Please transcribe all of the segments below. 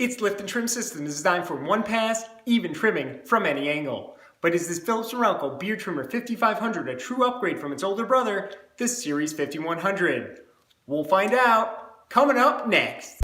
Its lift and trim system is designed for one pass, even trimming from any angle. But is this Philips Norelco Beard Trimmer 5500 a true upgrade from its older brother, the Series 5100? We'll find out, coming up next.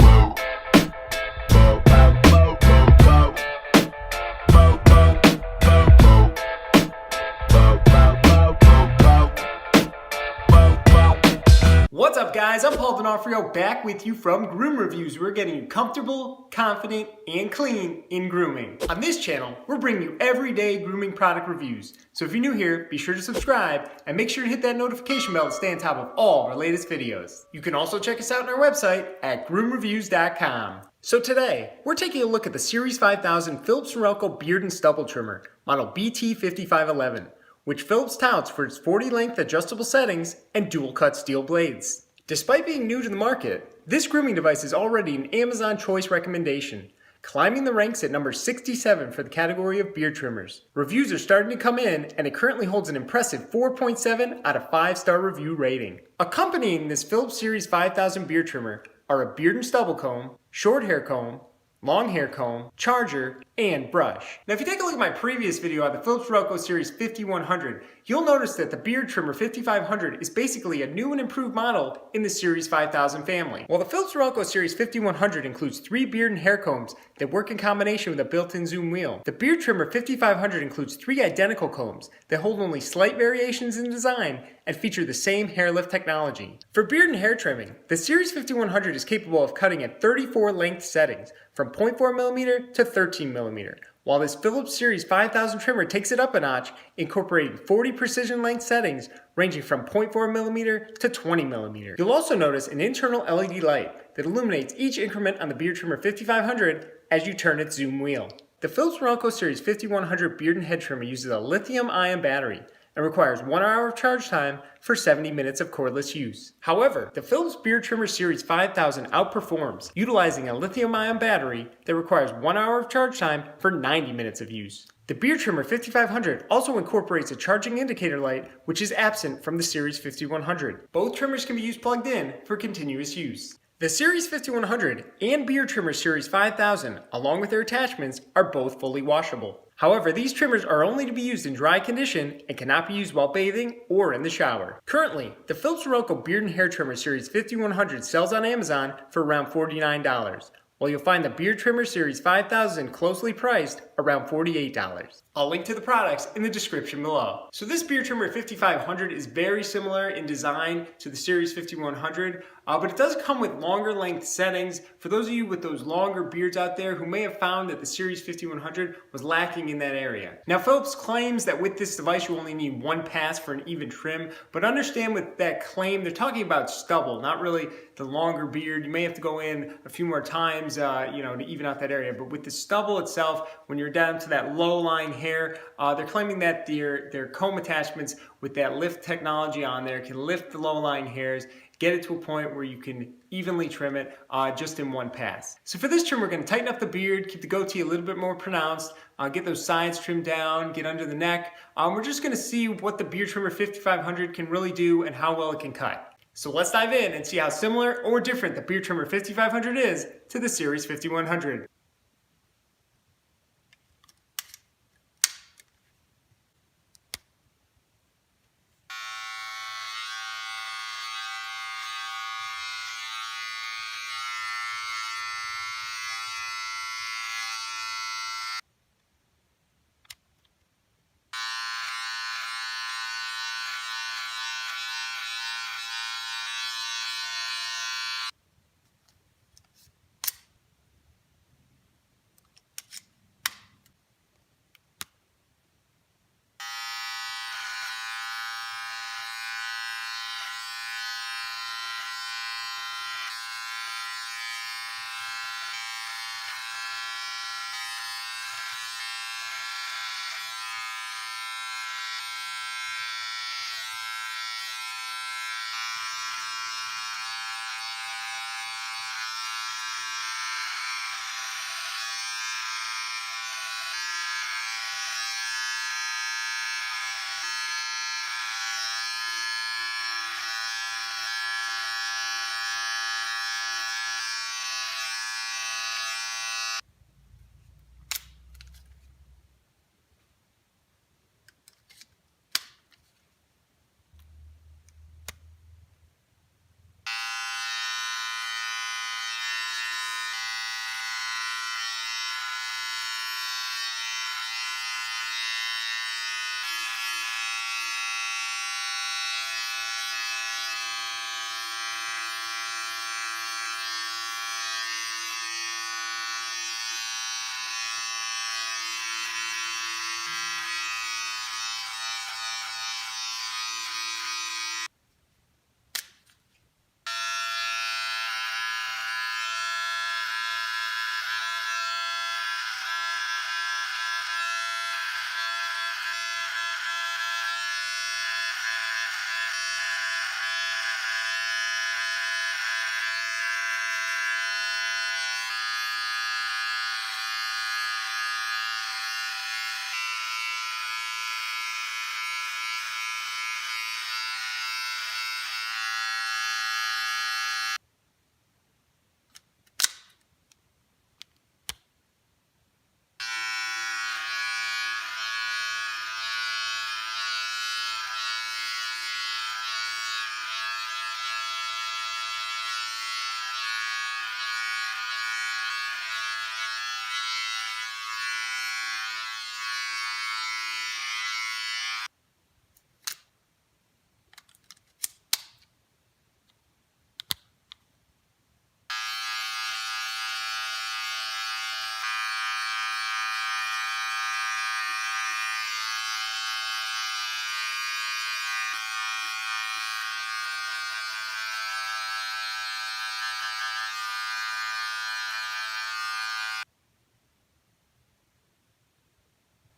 What's up guys, I'm Paul D'Onofrio back with you from Groom Reviews. We're getting you comfortable, confident, and clean in grooming. On this channel, we're bringing you everyday grooming product reviews. So if you're new here, be sure to subscribe and make sure to hit that notification bell to stay on top of all our latest videos. You can also check us out on our website at groomreviews.com. So today, we're taking a look at the Series 5000 Philips Norelco Beard and Stubble Trimmer, model BT5511. Which Philips touts for its 40-length adjustable settings and DualCut steel blades. Despite being new to the market, this grooming device is already an Amazon Choice recommendation, climbing the ranks at number 67 for the category of beard trimmers. Reviews are starting to come in, and it currently holds an impressive 4.7 out of 5-star review rating. Accompanying this Philips Series 5000 beard trimmer are a beard and stubble comb, short hair comb, long hair comb, charger, and brush. Now if you take a look at my previous video on the Philips Norelco Series 5100, you'll notice that the Beard Trimmer 5500 is basically a new and improved model in the Series 5000 family. While the Philips Norelco Series 5100 includes 3 beard and hair combs that work in combination with a built-in zoom wheel, the Beard Trimmer 5500 includes 3 identical combs that hold only slight variations in design and feature the same hair lift technology. For beard and hair trimming, the Series 5100 is capable of cutting at 34 length settings from 0.4mm to 13mm, while this Philips Series 5000 trimmer takes it up a notch, incorporating 40 precision length settings ranging from 0.4mm to 20mm. You'll also notice an internal LED light that illuminates each increment on the Beard Trimmer 5500 as you turn its zoom wheel. The Philips Norelco Series 5100 beard and head trimmer uses a lithium-ion battery and requires 1 hour of charge time for 70 minutes of cordless use. However, the Philips Beard Trimmer Series 5000 outperforms, utilizing a lithium-ion battery that requires 1 hour of charge time for 90 minutes of use. The Beard Trimmer 5500 also incorporates a charging indicator light, which is absent from the Series 5100. Both trimmers can be used plugged in for continuous use. The Series 5100 and Beard Trimmer Series 5000, along with their attachments, are both fully washable. However, these trimmers are only to be used in dry condition and cannot be used while bathing or in the shower. Currently, the Philips Norelco Beard and Hair Trimmer Series 5100 sells on Amazon for around $49, while you'll find the Beard Trimmer Series 5000 closely priced around $48. I'll link to the products in the description below. So this Beard Trimmer 5500 is very similar in design to the Series 5100, but it does come with longer length settings. For those of you with those longer beards out there who may have found that the Series 5100 was lacking in that area. Now Philips claims that with this device you only need one pass for an even trim, but understand with that claim they're talking about stubble, not really the longer beard. You may have to go in a few more times to even out that area, but with the stubble itself, when you're down to that low-lying hair, they're claiming that their comb attachments with that lift technology on there can lift the low-lying hairs, get it to a point where you can evenly trim it just in one pass. So for this trim, we're going to tighten up the beard, keep the goatee a little bit more pronounced, get those sides trimmed down, get under the neck. We're just going to see what the Beard Trimmer 5500 can really do and how well it can cut. So let's dive in and see how similar or different the Beard Trimmer 5500 is to the Series 5100.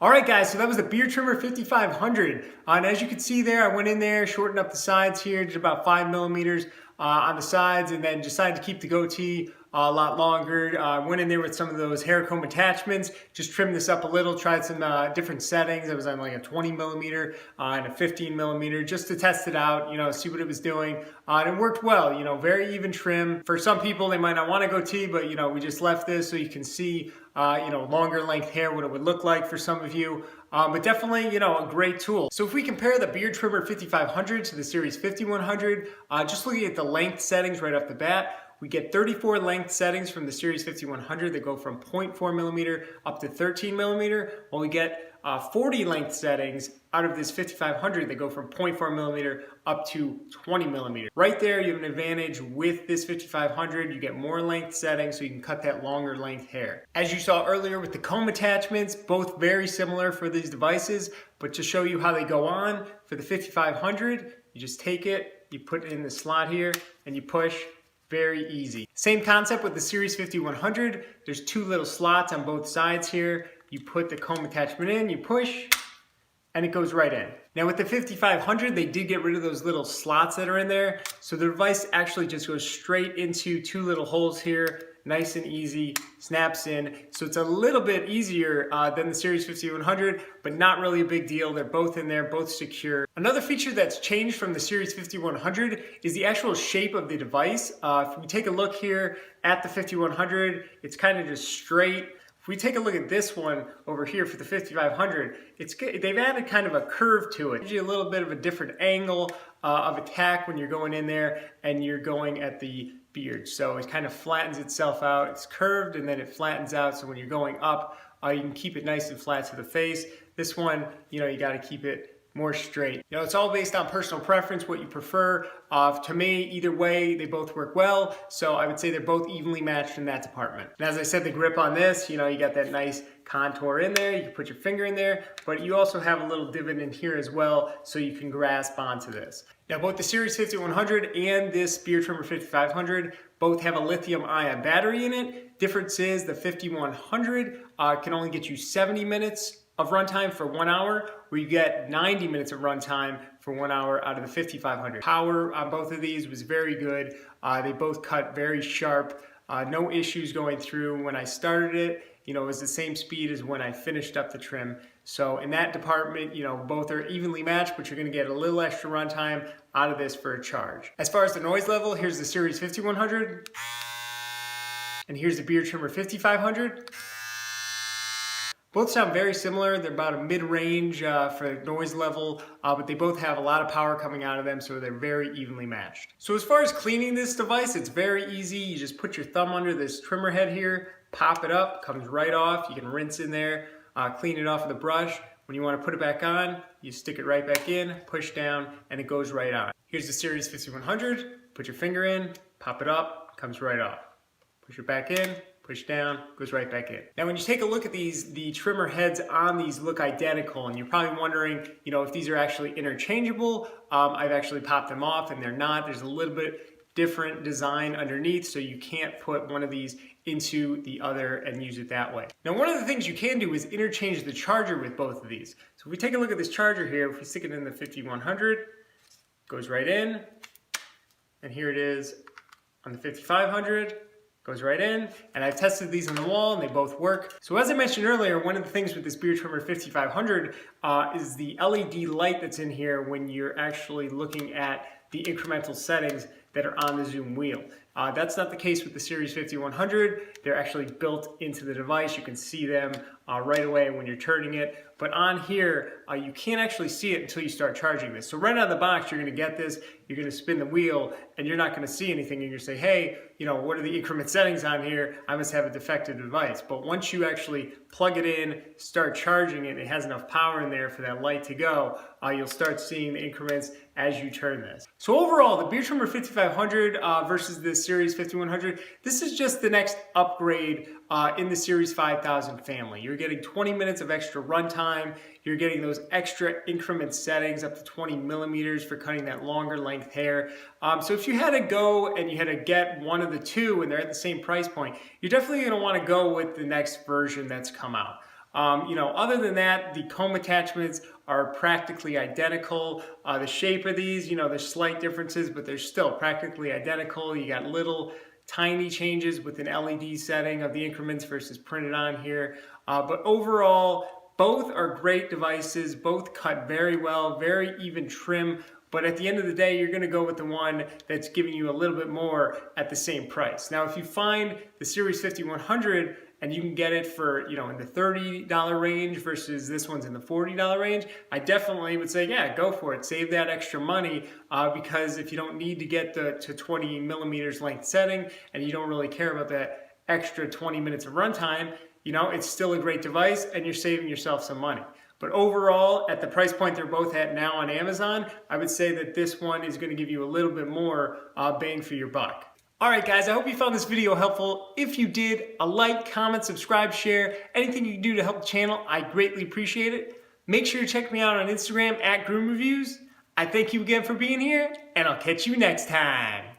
Alright guys, so that was the Beard Trimmer 5500. And as you can see there, I went in there, shortened up the sides here, just about 5 millimeters on the sides, and then decided to keep the goatee a lot longer. Went in there with some of those hair comb attachments, just trimmed this up a little, tried some different settings. I was on like a 20 millimeter and a 15 millimeter just to test it out, see what it was doing. And it worked well, very even trim. For some people, they might not want a goatee, but we just left this so you can see longer length hair, what it would look like for some of you. But definitely, a great tool. So if we compare the Beard Trimmer 5500 to the Series 5100, just looking at the length settings right off the bat, we get 34 length settings from the Series 5100 that go from 0.4 millimeter up to 13 millimeter, while we get 40 length settings out of this 5500 that go from 0.4 millimeter up to 20 millimeter. Right there, you have an advantage with this 5500. You get more length settings so you can cut that longer length hair. As you saw earlier with the comb attachments, both very similar for these devices, but to show you how they go on, for the 5500, you just take it, you put it in the slot here, and you push. Very easy. Same concept with the Series 5100. There's two little slots on both sides here. You put the comb attachment in, you push, and it goes right in. Now with the 5500, they did get rid of those little slots that are in there. So the device actually just goes straight into two little holes here. Nice and easy, snaps in. So it's a little bit easier than the Series 5100, but not really a big deal. They're both in there, both secure. Another feature that's changed from the Series 5100 is the actual shape of the device. If we take a look here at the 5100, it's kind of just straight. If we take a look at this one over here for the 5500, they've added kind of a curve to it. Gives you a little bit of a different angle of attack when you're going in there and you're going at the beard. So it kind of flattens itself out. It's curved and then it flattens out. So when you're going up, you can keep it nice and flat to the face. This one, you got to keep it more straight. It's all based on personal preference, what you prefer. To me, either way, they both work well. So I would say they're both evenly matched in that department. And as I said, the grip on this, you got that nice contour in there. You can put your finger in there, but you also have a little divot in here as well, so you can grasp onto this. Now, both the Series 5100 and this Beard Trimmer 5500 both have a lithium-ion battery in it. Difference is the 5100 can only get you 70 minutes of runtime for 1 hour, where you get 90 minutes of runtime for 1 hour out of the 5500. Power on both of these was very good. They both cut very sharp. No issues going through. When I started it, it was the same speed as when I finished up the trim. So in that department, both are evenly matched, but you're gonna get a little extra runtime out of this for a charge. As far as the noise level, here's the Series 5100, and here's the Beard Trimmer 5500. Both sound very similar. They're about a mid-range for noise level, but they both have a lot of power coming out of them, so they're very evenly matched. So as far as cleaning this device, it's very easy. You just put your thumb under this trimmer head here, pop it up, comes right off. You can rinse in there, clean it off with a brush. When you want to put it back on, you stick it right back in, push down, and it goes right on. Here's the Series 5100. Put your finger in, pop it up, comes right off. Push it back in, push down, goes right back in. Now when you take a look at these, the trimmer heads on these look identical, and you're probably wondering, if these are actually interchangeable. I've actually popped them off and they're not. There's a little bit different design underneath, so you can't put one of these into the other and use it that way. Now one of the things you can do is interchange the charger with both of these. So if we take a look at this charger here, if we stick it in the 5100, goes right in, and here it is on the 5500. Goes right in, and I've tested these on the wall and they both work. So as I mentioned earlier, one of the things with this Beard Trimmer 5500 is the LED light that's in here when you're actually looking at the incremental settings that are on the zoom wheel. That's not the case with the Series 5100. They're actually built into the device. You can see them right away when you're turning it. But on here, you can't actually see it until you start charging this. So right out of the box, you're gonna get this, you're gonna spin the wheel, and you're not gonna see anything. You're gonna say, hey, what are the increment settings on here? I must have a defective device. But once you actually plug it in, start charging it, it has enough power in there for that light to go, you'll start seeing the increments as you turn this. So overall, the Beard Trimmer 5500 versus the Series 5100, this is just the next upgrade in the Series 5000 family. You're getting 20 minutes of extra runtime. You're getting those extra increment settings up to 20 millimeters for cutting that longer length hair. So if you had to go and you had to get one of the two and they're at the same price point, you're definitely going to want to go with the next version that's come out. Other than that, the comb attachments are practically identical. The shape of these, there's slight differences, but they're still practically identical. You got little tiny changes with an LED setting of the increments versus printed on here. But overall, both are great devices. Both cut very well, very even trim. But at the end of the day, you're going to go with the one that's giving you a little bit more at the same price. Now, if you find the Series 5100 and you can get it for, in the $30 range versus this one's in the $40 range, I definitely would say, yeah, go for it. Save that extra money because if you don't need to get to 20 millimeters length setting and you don't really care about that extra 20 minutes of runtime, it's still a great device and you're saving yourself some money. But overall, at the price point they're both at now on Amazon, I would say that this one is going to give you a little bit more bang for your buck. All right, guys, I hope you found this video helpful. If you did, a like, comment, subscribe, share, anything you can do to help the channel, I greatly appreciate it. Make sure to check me out on Instagram @GroomReviews. I thank you again for being here, and I'll catch you next time.